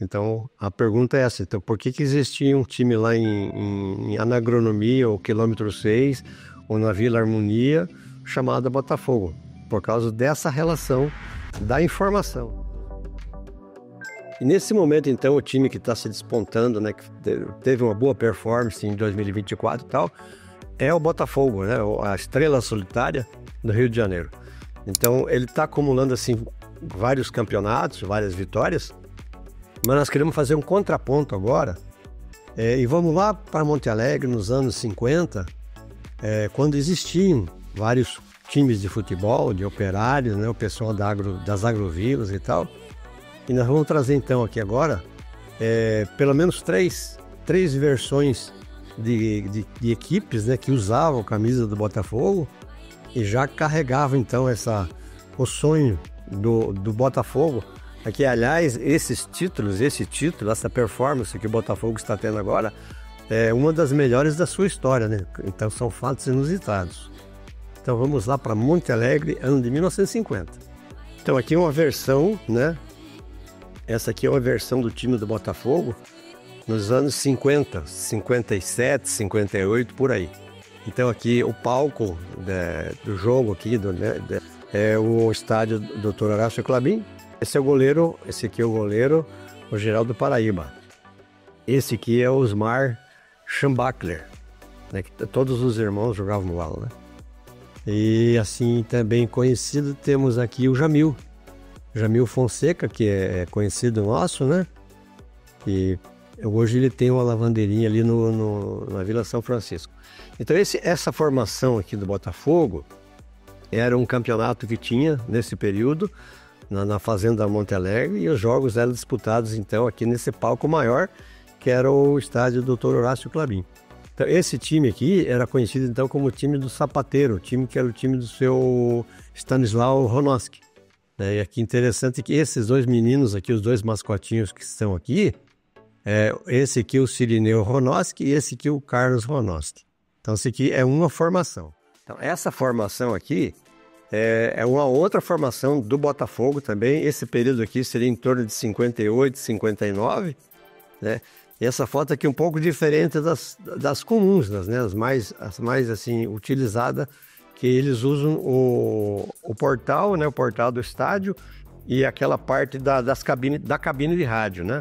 Então, a pergunta é essa. Então, por que existia um time lá em Anagronomia, ou quilômetro 6, ou na Vila Harmonia, chamada Botafogo? Por causa dessa relação da informação. E nesse momento, então, o time que está se despontando, né, que teve uma boa performance em 2024 e tal, é o Botafogo, né, a estrela solitária do Rio de Janeiro. Então, ele está acumulando, assim, vários campeonatos, várias vitórias, mas nós queremos fazer um contraponto agora, e vamos lá para Monte Alegre, nos anos 50, quando existiam vários times de futebol, de operários, né, o pessoal das agrovilas e tal. E nós vamos trazer então aqui agora, pelo menos três versões de equipes, né, que usavam a camisa do Botafogo e já carregavam então o sonho do Botafogo. Aqui, aliás, esse título, essa performance que o Botafogo está tendo agora, é uma das melhores da sua história, né? Então são fatos inusitados. Então vamos lá para Monte Alegre, ano de 1950. Então aqui é uma versão, né? Essa aqui é uma versão do time do Botafogo nos anos 50, 57, 58, por aí. Então aqui o palco do jogo aqui é o estádio Dr. Horácio Clabin. Esse aqui é o goleiro, o Geraldo Paraíba. Esse aqui é o Osmar Schambachler, né, que todos os irmãos jogavam bola, né? E assim também conhecido temos aqui o Jamil Fonseca, que é conhecido nosso, né? E hoje ele tem uma lavandeirinha ali na Vila São Francisco. Então essa formação aqui do Botafogo era um campeonato que tinha nesse período na Fazenda Monte Alegre, e os jogos eram disputados então aqui nesse palco maior, que era o estádio Dr. Horácio Clabin. Então, esse time aqui era conhecido então como o time do Sapateiro, o time que era o time do seu Stanislau Ronoski. E aqui interessante que esses dois meninos aqui, os dois mascotinhos que estão aqui, esse aqui é o Cirineu Ronoski e esse aqui é o Carlos Ronoski. Então esse aqui é uma formação. Então essa formação aqui é uma outra formação do Botafogo também. Esse período aqui seria em torno de 58, 59, né? E essa foto aqui é um pouco diferente das comuns, né? As mais assim utilizadas, que eles usam o portal, né? O portal do estádio e aquela parte da cabine de rádio, né?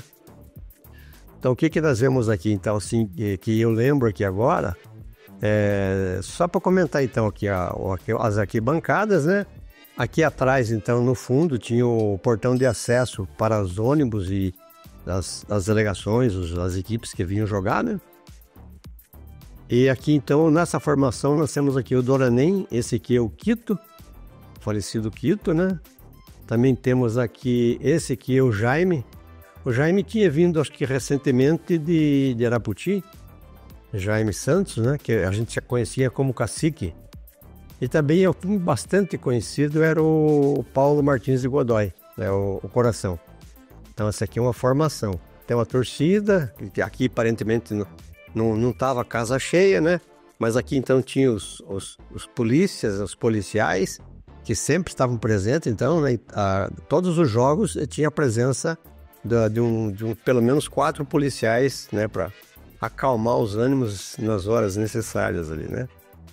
Então o que nós vemos aqui, então, assim, que eu lembro aqui agora, só para comentar então aqui as arquibancadas, né? Aqui atrás, então, no fundo, tinha o portão de acesso para os ônibus e as delegações, as equipes que vinham jogar, né? E aqui, então, nessa formação, nós temos aqui o Doranem, esse aqui é o Quito, falecido Quito, né? Também temos aqui, esse aqui é o Jaime. O Jaime tinha vindo, acho que recentemente, de Araputi, Jaime Santos, né? Que a gente já conhecia como Cacique. E também é um time bastante conhecido, era o Paulo Martins de Godoy, né? O Coração. Então essa aqui é uma formação. Tem uma torcida, que aqui aparentemente não estava casa cheia, né? Mas aqui então tinha os policiais, que sempre estavam presentes, então, né? Todos os jogos tinha a presença de pelo menos 4 policiais, né? Para acalmar os ânimos nas horas necessárias ali, né?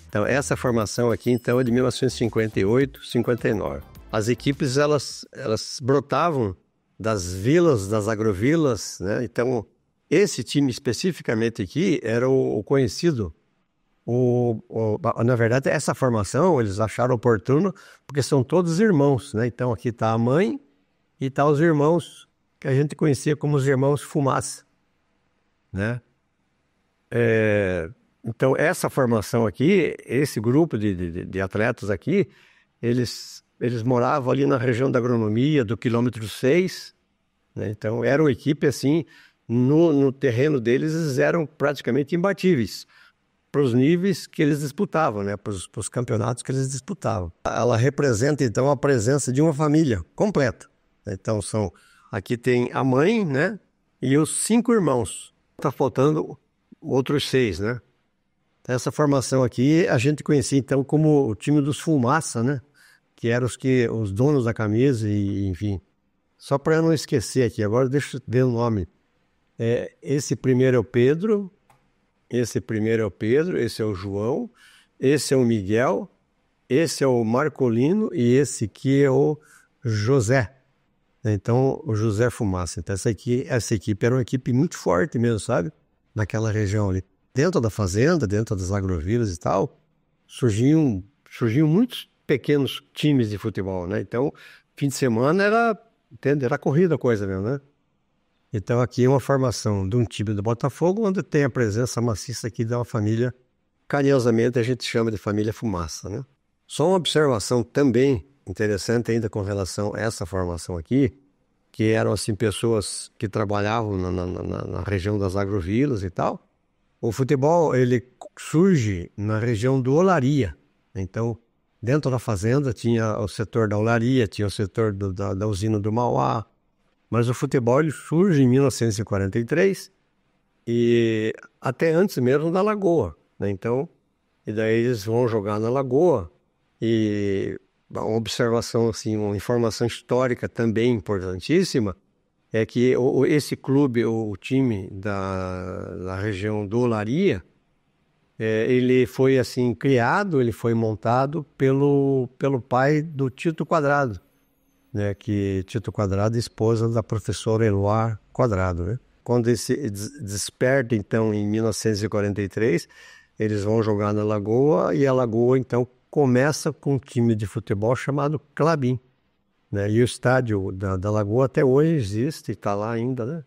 Então essa formação aqui então é de 1958, 59. As equipes elas brotavam das vilas, das agrovilas, né? Então esse time especificamente aqui era o conhecido, na verdade essa formação eles acharam oportuno porque são todos irmãos, né? Então aqui está a mãe e tá os irmãos que a gente conhecia como os irmãos Fumaça, né? Então essa formação aqui, esse grupo de atletas aqui, eles moravam ali na região da agronomia, do quilômetro 6, né? Então era uma equipe assim, no terreno deles eles eram praticamente imbatíveis para os níveis que eles disputavam, né? Para os campeonatos que eles disputavam. Ela representa então a presença de uma família completa. Então aqui tem a mãe, né? E os 5 irmãos. Tá faltando outros 6, né? Essa formação aqui a gente conhecia então como o time dos Fumaça, né? Que eram os donos da camisa e, enfim, Só para eu não esquecer aqui, agora deixa eu ver o nome. Esse primeiro é o Pedro, esse é o João, esse é o Miguel, esse é o Marcolino e esse aqui é o José. Então, o José Fumaça. Então, essa equipe era uma equipe muito forte mesmo, sabe? Naquela região ali. Dentro da fazenda, dentro das agrovilas e tal, surgiam muitos pequenos times de futebol, né? Então, fim de semana era corrida a coisa mesmo, né? Então, aqui é uma formação de um time do Botafogo, onde tem a presença maciça aqui de uma família, carinhosamente a gente chama de família Fumaça, né? Só uma observação também interessante ainda com relação a essa formação aqui, que eram assim pessoas que trabalhavam na região das agrovilas e tal. O futebol, ele surge na região do Olaria. Então, dentro da fazenda tinha o setor da Olaria, tinha o setor da usina do Mauá, mas o futebol ele surge em 1943 e até antes mesmo da Lagoa, né? Então, e daí eles vão jogar na Lagoa e uma observação, assim, uma informação histórica também importantíssima é que esse clube, o time da região do Olaria, ele foi assim criado, ele foi montado pelo pai do Tito Quadrado, né? Que Tito Quadrado, esposa da professora Eloá Quadrado, né? Quando ele se desperta, então, em 1943, eles vão jogar na Lagoa e a Lagoa, então, começa com um time de futebol chamado Klabin, né? E o estádio da Lagoa até hoje existe, está lá ainda, né?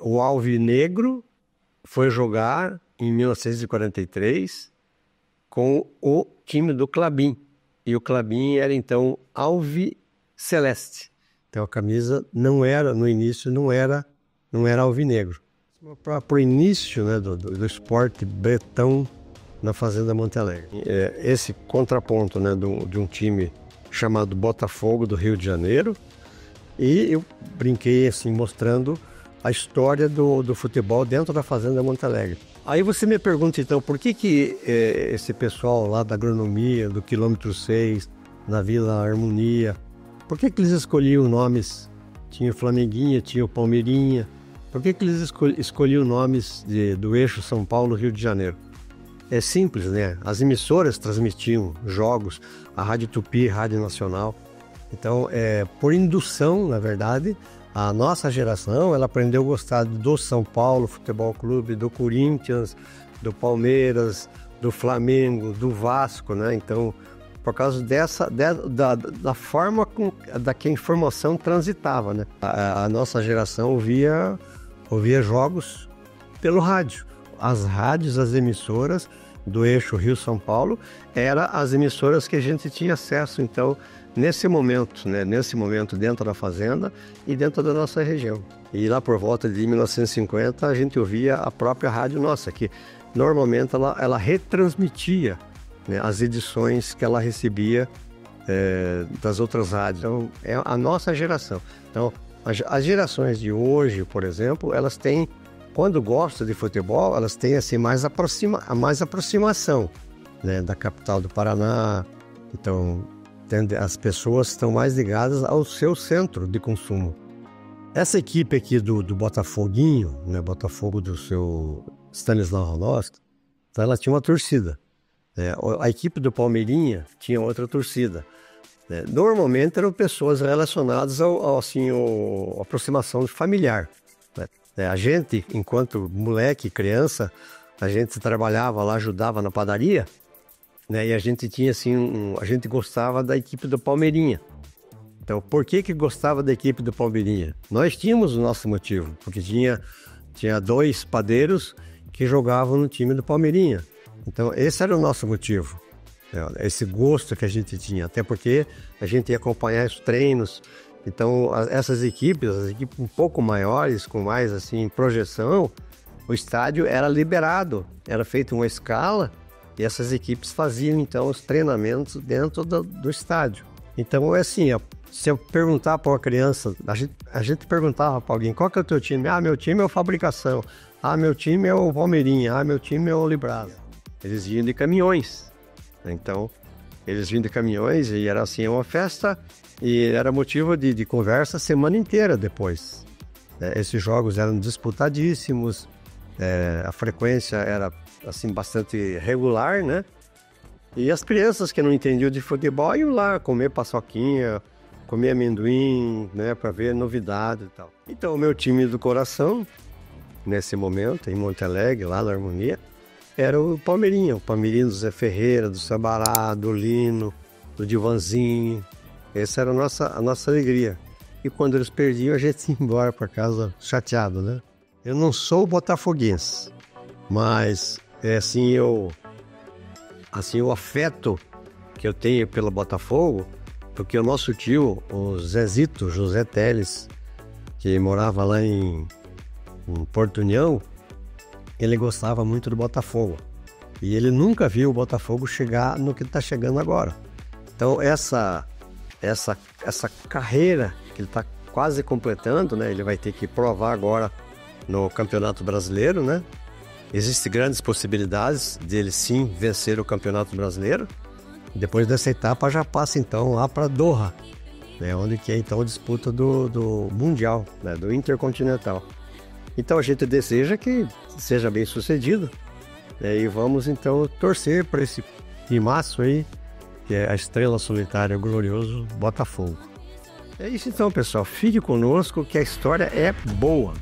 O Alvinegro foi jogar em 1943 com o time do Klabin. E o Klabin era, então, Alviceleste. Então a camisa no início não era alvinegro. Para o início, né, do esporte bretão na Fazenda Monte Alegre. Esse contraponto, né, de um time chamado Botafogo do Rio de Janeiro, e eu brinquei assim mostrando a história do futebol dentro da Fazenda Monte Alegre. Aí você me pergunta então, por que esse pessoal lá da agronomia, do quilômetro 6, na Vila Harmonia, por que eles escolhiam nomes? Tinha o Flamenguinha, tinha o Palmeirinha. Por que eles escolhiam nomes do eixo São Paulo-Rio de Janeiro? É simples, né? As emissoras transmitiam jogos, a Rádio Tupi, Rádio Nacional. Então, por indução, na verdade, a nossa geração, ela aprendeu a gostar do São Paulo Futebol Clube, do Corinthians, do Palmeiras, do Flamengo, do Vasco, né? Então, por causa da forma que a informação transitava, né? A nossa geração ouvia jogos pelo rádio. As rádios, as emissoras do eixo Rio-São Paulo, eram as emissoras que a gente tinha acesso, então, nesse momento, né? Nesse momento dentro da fazenda e dentro da nossa região. E lá por volta de 1950, a gente ouvia a própria rádio nossa, que normalmente ela retransmitia, né, as edições que ela recebia das outras rádios. Então, é a nossa geração. Então, as gerações de hoje, por exemplo, elas têm, quando gostam de futebol, elas têm assim, mais aproximação, né, da capital do Paraná. Então, as pessoas estão mais ligadas ao seu centro de consumo. Essa equipe aqui do Botafoguinho, né, Botafogo do seu Stanislau Ronowski, então ela tinha uma torcida. A equipe do Palmeirinha tinha outra torcida. Normalmente eram pessoas relacionadas à aproximação familiar. A gente, enquanto moleque, criança, a gente trabalhava lá, ajudava na padaria, né? E a gente tinha assim, a gente gostava da equipe do Palmeirinha. Então, por que gostava da equipe do Palmeirinha? Nós tínhamos o nosso motivo, porque tinha dois padeiros que jogavam no time do Palmeirinha. Então, esse era o nosso motivo, esse gosto que a gente tinha, até porque a gente ia acompanhar os treinos. Então, as equipes um pouco maiores, com mais assim projeção, o estádio era liberado, era feita uma escala e essas equipes faziam então os treinamentos dentro do estádio. Então, é assim, se eu perguntar para uma criança, a gente perguntava para alguém, qual que é o teu time? Ah, meu time é o Fabricação. Ah, meu time é o Palmeirinha. Ah, meu time é o Librado. Eles iam de caminhões. Então, Eles vinham de caminhões e era assim, uma festa, e era motivo de conversa a semana inteira depois. Esses jogos eram disputadíssimos, a frequência era assim, bastante regular, né? E as crianças que não entendiam de futebol iam lá comer paçoquinha, comer amendoim, né, para ver novidade e tal. Então, o meu time do coração, nesse momento, em Monte Alegre, lá na Harmonia, era o Palmeirinha do Zé Ferreira, do Sabará, do Lino, do Divanzinho. Essa era a nossa alegria. E quando eles perdiam, a gente ia embora para casa chateado, né? Eu não sou botafoguense, mas o afeto que eu tenho pelo Botafogo, porque o nosso tio, o Zezito, José Teles, que morava lá em Porto União, ele gostava muito do Botafogo. E ele nunca viu o Botafogo chegar no que está chegando agora. Então essa carreira que ele está quase completando, né? Ele vai ter que provar agora no Campeonato Brasileiro, né? Existem grandes possibilidades dele sim vencer o Campeonato Brasileiro. Depois dessa etapa já passa então lá para Doha, né? Onde que é então a disputa do Mundial, né? Do Intercontinental. Então a gente deseja que seja bem sucedido, né? E vamos então torcer para esse timaço aí, que é a estrela solitária, o glorioso Botafogo. É isso então, pessoal. Fique conosco que a história é boa.